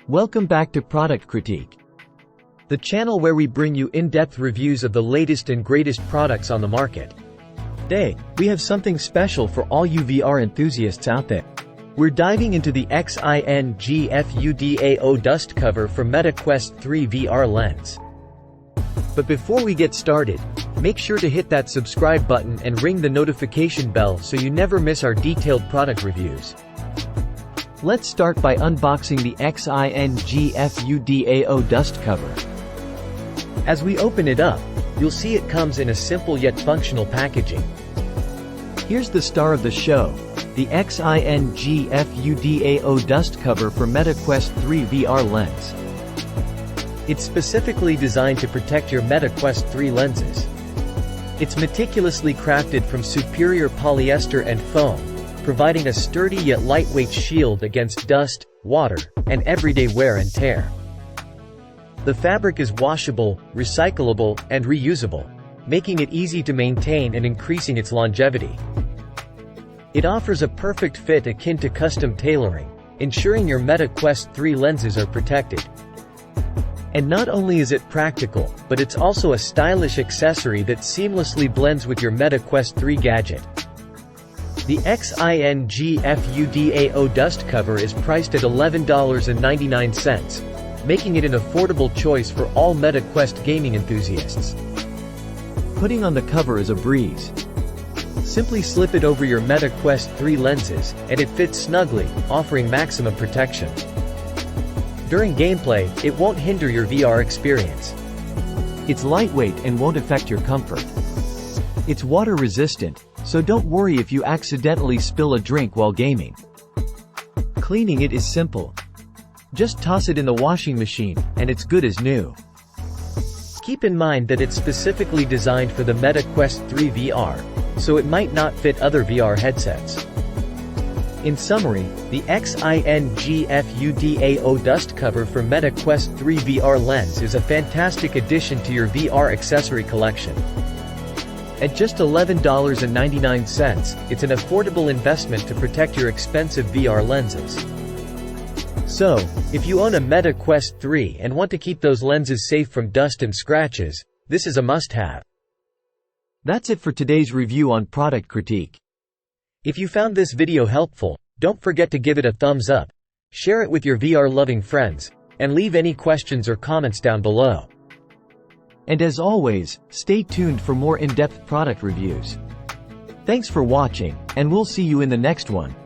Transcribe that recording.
Welcome back to Product Critique, the channel where we bring you in-depth reviews of the latest and greatest products on the market. Today, we have something special for all you VR enthusiasts out there. We're diving into the XINGFUDAO Dust cover for Meta Quest 3 VR lens. But before we get started, make sure to hit that subscribe button and ring the notification bell so you never miss our detailed product reviews. Let's start by unboxing the XINGFUDAO Dust cover. As we open it up, you'll see it comes in a simple yet functional packaging. Here's the star of the show, the XINGFUDAO Dust cover for Meta Quest 3 VR lens. It's specifically designed to protect your Meta Quest 3 lenses. It's meticulously crafted from superior polyester and foam, providing a sturdy yet lightweight shield against dust, water, and everyday wear and tear. The fabric is washable, recyclable, and reusable, making it easy to maintain and increasing its longevity. It offers a perfect fit akin to custom tailoring, ensuring your Meta Quest 3 lenses are protected. And not only is it practical, but it's also a stylish accessory that seamlessly blends with your Meta Quest 3 gadget. The XINGFUDAO Dust cover is priced at $11.99, making it an affordable choice for all Meta Quest gaming enthusiasts. Putting on the cover is a breeze. Simply slip it over your Meta Quest 3 lenses, and it fits snugly, offering maximum protection. During gameplay, it won't hinder your VR experience. It's lightweight and won't affect your comfort. It's water resistant, so don't worry if you accidentally spill a drink while gaming. Cleaning it is simple. Just toss it in the washing machine, and it's good as new. Keep in mind that it's specifically designed for the Meta Quest 3 VR, so it might not fit other VR headsets. In summary, the XINGFUDAO Dust cover for Meta Quest 3 VR lens is a fantastic addition to your VR accessory collection. At just $11.99, it's an affordable investment to protect your expensive VR lenses. So, if you own a Meta Quest 3 and want to keep those lenses safe from dust and scratches, this is a must-have. That's it for today's review on Product Critique. If you found this video helpful, don't forget to give it a thumbs up, share it with your VR-loving friends, and leave any questions or comments down below. And as always, stay tuned for more in-depth product reviews. Thanks for watching, and we'll see you in the next one.